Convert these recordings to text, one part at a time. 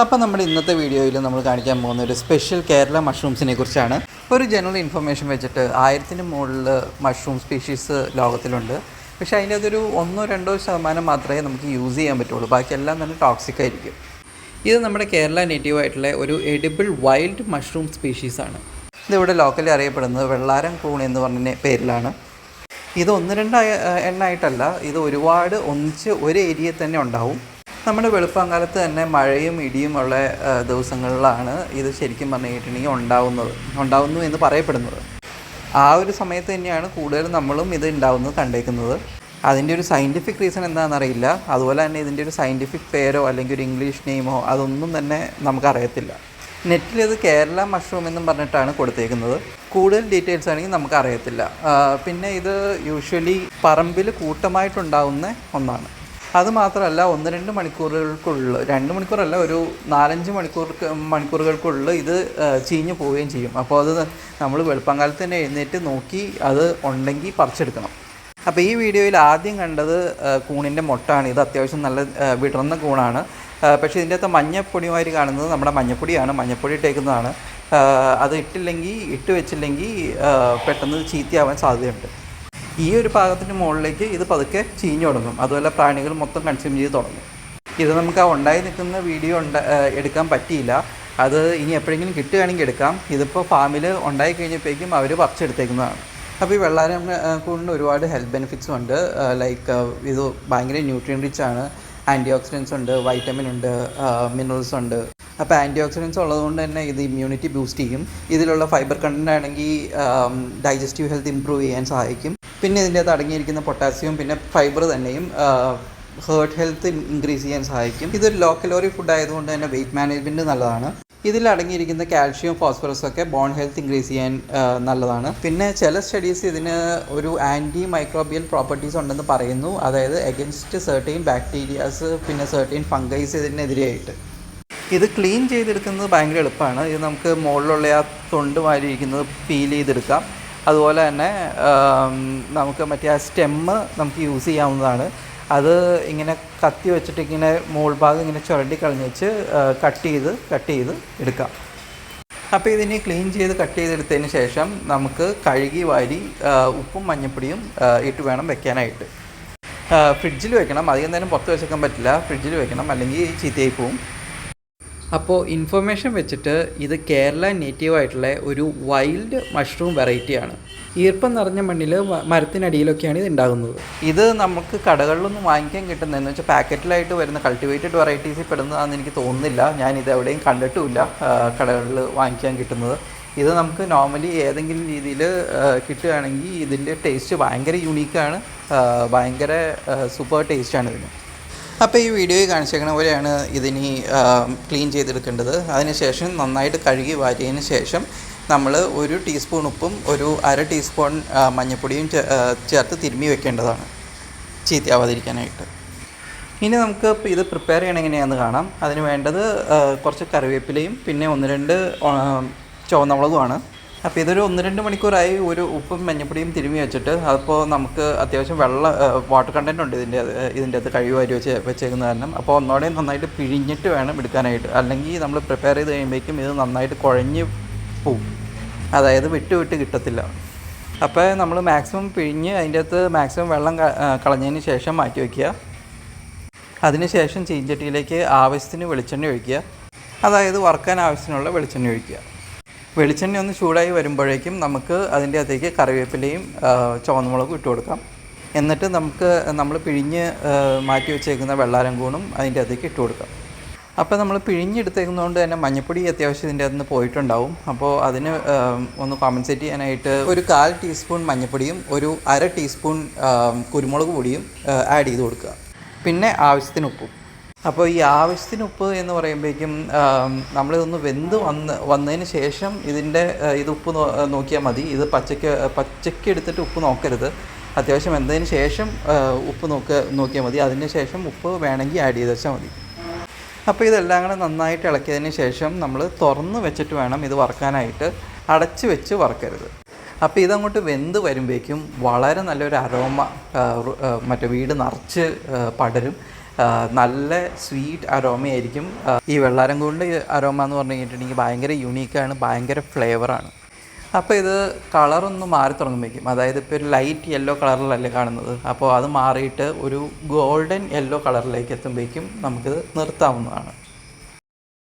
അപ്പോൾ നമ്മുടെ ഇന്നത്തെ വീഡിയോയിൽ നമ്മൾ കാണിക്കാൻ പോകുന്ന ഒരു സ്പെഷ്യൽ കേരള മഷ്റൂംസിനെ കുറിച്ചാണ്. ഒരു ജനറൽ ഇൻഫർമേഷൻ വെച്ചിട്ട് 1000-ന് മുകളിൽ മഷ്റൂം സ്പീഷീസ് ലോകത്തിലുണ്ട്. പക്ഷേ അതിൻ്റെ അതൊരു 1-2% മാത്രമേ നമുക്ക് യൂസ് ചെയ്യാൻ പറ്റുള്ളൂ. ബാക്കിയെല്ലാം തന്നെ ടോക്സിക് ആയിരിക്കും. ഇത് നമ്മുടെ കേരള നേറ്റീവ് ആയിട്ടുള്ള ഒരു എഡിബിൾ വൈൽഡ് മഷ്റൂം സ്പീഷീസാണ്. ഇതിവിടെ ലോക്കലി അറിയപ്പെടുന്നത് വെള്ളാരം കൂൺ എന്ന് പറഞ്ഞ പേരിലാണ്. ഇത് 1-2 എണ്ണമായിട്ടല്ല, ഇത് ഒരുപാട് ഒന്നിച്ച് ഒരു ഏരിയയിൽ തന്നെ ഉണ്ടാവും. നമ്മുടെ വെളുപ്പാങ്കാലത്ത് തന്നെ മഴയും ഇടിയും ഉള്ള ദിവസങ്ങളിലാണ് ഇത് ശരിക്കും പറഞ്ഞു കഴിഞ്ഞിട്ടുണ്ടെങ്കിൽ ഉണ്ടാവുന്നു എന്ന് പറയപ്പെടുന്നത്. ആ ഒരു സമയത്ത് തന്നെയാണ് കൂടുതലും നമ്മളും ഇത് ഉണ്ടാവുന്നത് കണ്ടേക്കുന്നത്. അതിൻ്റെ ഒരു സയൻറ്റിഫിക് റീസൺ എന്താണെന്നറിയില്ല. അതുപോലെ തന്നെ ഇതിൻ്റെ ഒരു സയൻറ്റിഫിക് പേരോ അല്ലെങ്കിൽ ഒരു ഇംഗ്ലീഷ് നെയിമോ അതൊന്നും തന്നെ നമുക്കറിയത്തില്ല. നെറ്റിലിത് കേരള മഷ്റൂം എന്നും പറഞ്ഞിട്ടാണ് കൊടുത്തേക്കുന്നത്. കൂടുതൽ ഡീറ്റെയിൽസ് ആണെങ്കിൽ നമുക്കറിയത്തില്ല. പിന്നെ ഇത് യൂഷ്വലി പറമ്പിൽ കൂട്ടമായിട്ടുണ്ടാവുന്ന ഒന്നാണ്. അതുമാത്രമല്ല 1-2 മണിക്കൂറുകൾക്കുള്ളിൽ, 2 മണിക്കൂറല്ല, ഒരു 4-5 മണിക്കൂറുകൾക്കുള്ളിൽ ഇത് ചീഞ്ഞു പോവുകയും ചെയ്യും. അപ്പോൾ അത് നമ്മൾ വെളുപ്പാങ്കാലത്ത് തന്നെ എഴുന്നേറ്റ് നോക്കി അത് ഉണ്ടെങ്കിൽ പറിച്ചെടുക്കണം. അപ്പോൾ ഈ വീഡിയോയിൽ ആദ്യം കണ്ടത് കൂണിൻ്റെ മുട്ടാണ്. ഇത് അത്യാവശ്യം നല്ല വിടർന്ന കൂണാണ്. പക്ഷേ ഇതിൻ്റെ അകത്ത് മഞ്ഞപ്പൊടിയുമായി കാണുന്നത് നമ്മുടെ മഞ്ഞപ്പൊടിയാണ്. മഞ്ഞപ്പൊടി ഇട്ടേക്കുന്നതാണ്. അത് ഇട്ട് വെച്ചില്ലെങ്കിൽ പെട്ടെന്ന് ചീത്തയാവാൻ സാധ്യതയുണ്ട്. ഈ ഒരു പാകത്തിൻ്റെ മുകളിലേക്ക് ഇത് പതുക്കെ ചീഞ്ഞു തുടങ്ങും. അതുപോലെ പ്രാണികൾ മൊത്തം കൺസ്യൂം ചെയ്ത് തുടങ്ങും. ഇത് നമുക്ക് ആ ഉണ്ടായി നിൽക്കുന്ന വീഡിയോ എടുക്കാൻ പറ്റിയില്ല. അത് ഇനി എപ്പോഴെങ്കിലും കിട്ടുകയാണെങ്കിൽ എടുക്കാം. ഇതിപ്പോൾ ഫാമിൽ ഉണ്ടായി കഴിഞ്ഞപ്പോഴേക്കും അവർ പറിച്ചെടുത്തേക്കുന്നതാണ്. അപ്പോൾ ഈ വെള്ളാരം കൂടിന് ഒരുപാട് ഹെൽത്ത് ബെനിഫിറ്റ്സും ഉണ്ട്. ലൈക്ക് ഇത് ഭയങ്കര ന്യൂട്രിയൻ റിച്ച് ആണ്. ആൻറ്റി ഓക്സിഡൻസ് ഉണ്ട്, വൈറ്റമിൻ ഉണ്ട്, മിനറൽസ് ഉണ്ട്. അപ്പോൾ ആൻറ്റി ഓക്സിഡൻസ് ഉള്ളതുകൊണ്ട് തന്നെ ഇത് ഇമ്മ്യൂണിറ്റി ബൂസ്റ്റ് ചെയ്യും. ഇതിലുള്ള ഫൈബർ കണ്ടൻ്റ് ആണെങ്കിൽ ഡൈജസ്റ്റീവ് ഹെൽത്ത് ഇമ്പ്രൂവ് ചെയ്യാൻ സഹായിക്കും. പിന്നെ ഇതിൻ്റെ അകത്ത് അടങ്ങിയിരിക്കുന്ന പൊട്ടാസ്യം പിന്നെ ഫൈബർ തന്നെയും ഹേർട്ട് ഹെൽത്ത് ഇൻക്രീസ് ചെയ്യാൻ സഹായിക്കും. ഇതൊരു ലോ കലോറി ഫുഡ് ആയതുകൊണ്ട് തന്നെ വെയിറ്റ് മാനേജ്മെൻറ്റ് നല്ലതാണ്. ഇതിൽ അടങ്ങിയിരിക്കുന്ന കാൽഷ്യം, ഫോസ്ഫറസ് ഒക്കെ ബോൺ ഹെൽത്ത് ഇൻക്രീസ് ചെയ്യാൻ നല്ലതാണ്. പിന്നെ ചില സ്റ്റഡീസ് ഇതിന് ഒരു ആൻറ്റി മൈക്രോബിയൽ പ്രോപ്പർട്ടീസ് ഉണ്ടെന്ന് പറയുന്നു. അതായത് എഗൻസ്റ്റ് സെർട്ടൈൻ ബാക്ടീരിയാസ് പിന്നെ സെർട്ടൈൻ ഫംഗൈസ് ഇതിനെതിരെയായിട്ട്. ഇത് ക്ലീൻ ചെയ്തെടുക്കുന്നത് ഭയങ്കര എളുപ്പമാണ്. ഇത് നമുക്ക് മുകളിലുള്ള ആ തൊണ്ട് മാരിയിരിക്കുന്നത് പീൽ ചെയ്തെടുക്കാം. അതുപോലെ തന്നെ നമുക്ക് മറ്റേ ആ സ്റ്റെമ്മ് നമുക്ക് യൂസ് ചെയ്യാവുന്നതാണ്. അത് ഇങ്ങനെ കത്തി വെച്ചിട്ട് ഇങ്ങനെ മുകൾ ഭാഗം ഇങ്ങനെ ചുരണ്ടി കളഞ്ഞ് വെച്ച് കട്ട് ചെയ്ത് എടുക്കാം. അപ്പോൾ ഇതിനെ ക്ലീൻ ചെയ്ത് കട്ട് ചെയ്തെടുത്തതിന് ശേഷം നമുക്ക് കഴുകി വാരി ഉപ്പും മഞ്ഞൾപ്പൊടിയും ഇട്ട് വേണം വെക്കാനായിട്ട്. ഫ്രിഡ്ജിൽ വെക്കണം. അധികം നേരം പുറത്ത് വെച്ചേക്കാൻ പറ്റില്ല. ഫ്രിഡ്ജിൽ വെക്കണം, അല്ലെങ്കിൽ ചീത്തയായി പോവും. അപ്പോൾ ഇൻഫർമേഷൻ വെച്ചിട്ട് ഇത് കേരള നേറ്റീവ് ആയിട്ടുള്ള ഒരു വൈൽഡ് മഷ്റൂം വെറൈറ്റിയാണ്. ഈർപ്പം നിറഞ്ഞ മണ്ണിൽ മരത്തിനടിയിലൊക്കെയാണ് ഇത് ഉണ്ടാകുന്നത്. ഇത് നമുക്ക് കടകളിലൊന്നും വാങ്ങിക്കാൻ കിട്ടുന്നതെന്ന് വെച്ചാൽ പാക്കറ്റിലായിട്ട് വരുന്ന കൾട്ടിവേറ്റഡ് വെറൈറ്റീസിൽ പെടുന്നതാണെന്ന് എനിക്ക് തോന്നുന്നില്ല. ഞാൻ ഇതെവിടെയും കണ്ടിട്ടുമില്ല കടകളിൽ വാങ്ങിക്കാൻ കിട്ടുന്നത്. ഇത് നമുക്ക് നോർമലി ഏതെങ്കിലും രീതിയിൽ കിട്ടുകയാണെങ്കിൽ ഇതിൻ്റെ ടേസ്റ്റ് ഭയങ്കര യൂണീക്കാണ്. ഭയങ്കര സൂപ്പർ ടേസ്റ്റാണ് ഇതിന്. അപ്പോൾ ഈ വീഡിയോയിൽ കാണിച്ചേക്കുന്ന പോലെയാണ് ഇതിനി ക്ലീൻ ചെയ്തെടുക്കേണ്ടത്. അതിനുശേഷം നന്നായിട്ട് കഴുകി വാരിയതിന് ശേഷം നമ്മൾ 1 ടീസ്പൂൺ ഉപ്പും 1/2 ടീസ്പൂൺ മഞ്ഞൾപ്പൊടിയും ചേർത്ത് തിരുമ്മി വെക്കേണ്ടതാണ്, ചീത്തയാവാതിരിക്കാനായിട്ട്. ഇനി നമുക്ക് ഇത് പ്രിപ്പയർ ചെയ്യണം എങ്ങനെയാണെന്ന് കാണാം. അതിന് വേണ്ടത് കുറച്ച് കറിവേപ്പിലയും പിന്നെ 1-2 ചുവന്ന മുളകുമാണ്. അപ്പോൾ ഇതൊരു 1-2 മണിക്കൂറായി ഒരു ഉപ്പും മഞ്ഞപ്പൊടിയും തിരുമ്മി വെച്ചിട്ട്. അപ്പോൾ നമുക്ക് അത്യാവശ്യം വാട്ടർ കണ്ടൻറ്റ് ഉണ്ട് ഇതിൻ്റെ അകത്ത് കഴുകി വാരി വെച്ചേക്കുന്ന കാരണം. അപ്പോൾ ഒന്നോടെ നന്നായിട്ട് പിഴിഞ്ഞിട്ട് വേണം എടുക്കാനായിട്ട്. അല്ലെങ്കിൽ നമ്മൾ പ്രിപ്പയർ ചെയ്ത് കഴിയുമ്പോഴേക്കും ഇത് നന്നായിട്ട് കുഴഞ്ഞ് പോവും. അതായത് വിട്ട് കിട്ടത്തില്ല. അപ്പോൾ നമ്മൾ മാക്സിമം പിഴിഞ്ഞ് അതിൻ്റെ അകത്ത് മാക്സിമം വെള്ളം കളഞ്ഞതിന് ശേഷം മാറ്റി വയ്ക്കുക. അതിനുശേഷം ചീഞ്ചട്ടിയിലേക്ക് ആവശ്യത്തിന് വെളിച്ചെണ്ണ ഒഴിക്കുക. അതായത് വറുക്കാൻ ആവശ്യത്തിനുള്ള വെളിച്ചെണ്ണ ഒഴിക്കുക. വെളിച്ചെണ്ണ ഒന്ന് ചൂടായി വരുമ്പോഴേക്കും നമുക്ക് അതിൻ്റെ അകത്തേക്ക് കറിവേപ്പിലയും ചുവന്നമുളകും ഇട്ട് കൊടുക്കാം. എന്നിട്ട് നമ്മൾ പിഴിഞ്ഞ് മാറ്റി വെച്ചേക്കുന്ന വെള്ളാരം കൂണും അതിൻ്റെ അകത്തേക്ക് ഇട്ട് കൊടുക്കാം. അപ്പോൾ നമ്മൾ പിഴിഞ്ഞെടുത്തേക്കുന്നതുകൊണ്ട് തന്നെ മഞ്ഞൾപ്പൊടി അത്യാവശ്യം ഇതിൻ്റെ അകത്ത് നിന്ന് പോയിട്ടുണ്ടാവും. അപ്പോൾ അതിന് ഒന്ന് കോമ്പൻസേറ്റ് ചെയ്യാനായിട്ട് 1/4 ടീസ്പൂൺ മഞ്ഞൾപ്പൊടിയും 1/2 ടീസ്പൂൺ കുരുമുളക് പൊടിയും ആഡ് ചെയ്ത് കൊടുക്കുക. പിന്നെ ആവശ്യത്തിന് ഉപ്പും. അപ്പോൾ ഈ ആവശ്യത്തിന് ഉപ്പ് എന്ന് പറയുമ്പോഴേക്കും നമ്മളിതൊന്ന് വെന്ത് വന്നതിന് ശേഷം ഇത് ഉപ്പ് നോക്കിയാൽ മതി. ഇത് പച്ചയ്ക്ക് എടുത്തിട്ട് ഉപ്പ് നോക്കരുത്. അത്യാവശ്യം വെന്തതിന് ശേഷം ഉപ്പ് നോക്കിയാൽ മതി. അതിന് ശേഷം ഉപ്പ് വേണമെങ്കിൽ ആഡ് ചെയ്ത് വെച്ചാൽ മതി. അപ്പോൾ ഇതെല്ലാം കൂടെ നന്നായിട്ട് ഇളക്കിയതിന് ശേഷം നമ്മൾ തുറന്ന് വെച്ചിട്ട് വേണം ഇത് വറുക്കാനായിട്ട്. അടച്ച് വെച്ച് വറുക്കരുത്. അപ്പോൾ ഇതങ്ങോട്ട് വെന്ത് വരുമ്പോഴേക്കും വളരെ നല്ലൊരു അരോമ മറ്റേ വീട് നിറച്ച് പടരും. നല്ല സ്വീറ്റ് അരോമയായിരിക്കും. ഈ വെള്ളാരംകൂടിൻ്റെ അരോമ എന്ന് പറഞ്ഞു കഴിഞ്ഞിട്ടുണ്ടെങ്കിൽ ഭയങ്കര യുണീക്കാണ്, ഭയങ്കര ഫ്ലേവറാണ്. അപ്പോൾ ഇത് കളറൊന്ന് മാറി തുടങ്ങുമ്പോഴേക്കും, അതായത് ഇപ്പോൾ ഒരു ലൈറ്റ് യെല്ലോ കളറിലല്ലേ കാണുന്നത്, അപ്പോൾ അത് മാറിയിട്ട് ഒരു ഗോൾഡൻ യെല്ലോ കളറിലേക്ക് എത്തുമ്പോഴേക്കും നമുക്കിത് നിർത്താവുന്നതാണ്.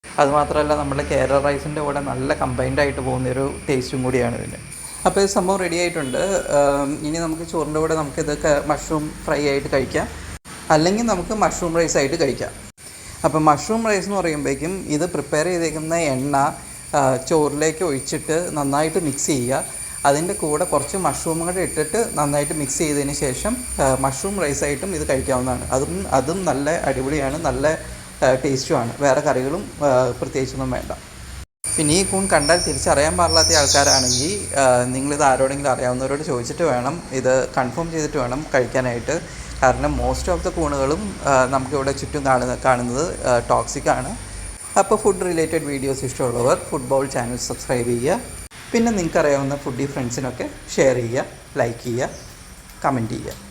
അതുമാത്രമല്ല നമ്മുടെ കേരള റൈസിൻ്റെ കൂടെ നല്ല കമ്പൈൻഡായിട്ട് പോകുന്നൊരു ടേസ്റ്റും കൂടിയാണ് ഇതിന്. അപ്പോൾ ഇത് സംഭവം റെഡി ആയിട്ടുണ്ട്. ഇനി നമുക്ക് ചോറിൻ്റെ കൂടെ നമുക്കിതൊക്കെ മഷ്റൂം ഫ്രൈ ആയിട്ട് കഴിക്കാം, അല്ലെങ്കിൽ നമുക്ക് മഷ്റൂം റൈസ് ആയിട്ട് കഴിക്കാം. അപ്പോൾ മഷ്റൂം റൈസ് എന്ന് പറയുമ്പോഴേക്കും ഇത് പ്രിപ്പയർ ചെയ്തേക്കുന്ന എണ്ണ ചോറിലേക്ക് ഒഴിച്ചിട്ട് നന്നായിട്ട് മിക്സ് ചെയ്യുക. അതിൻ്റെ കൂടെ കുറച്ച് മഷ്റൂമും കൂടെ ഇട്ടിട്ട് നന്നായിട്ട് മിക്സ് ചെയ്തതിന് ശേഷം മഷ്റൂം റൈസായിട്ടും ഇത് കഴിക്കാവുന്നതാണ്. അതും നല്ല അടിപൊളിയാണ്, നല്ല ടേസ്റ്റുമാണ്. വേറെ കറികളും പ്രത്യേകിച്ചൊന്നും വേണ്ട. പിന്നെ ഈ കൂൺ കണ്ടാൽ തിരിച്ചറിയാൻ പാടില്ലാത്ത ആൾക്കാരാണെങ്കിൽ നിങ്ങളിത് ആരോടെങ്കിലും അറിയാവുന്നവരോട് ചോദിച്ചിട്ട് വേണം, ഇത് കൺഫേം ചെയ്തിട്ട് വേണം കഴിക്കാനായിട്ട്. കാരണം മോസ്റ്റ് ഓഫ് ദ കൂണുകളും നമുക്കിവിടെ ചുറ്റും കാണുന്നത് ടോക്സിക്കാണ്. അപ്പോൾ ഫുഡ് റിലേറ്റഡ് വീഡിയോസ് ഇഷ്ടമുള്ളവർ ഫുട്ബോൾ ചാനൽ സബ്സ്ക്രൈബ് ചെയ്യുക. പിന്നെ നിങ്ങൾക്കറിയാവുന്ന ഫുഡി ഫ്രണ്ട്സിനൊക്കെ ഷെയർ ചെയ്യുക, ലൈക്ക് ചെയ്യുക, കമൻറ്റ് ചെയ്യുക.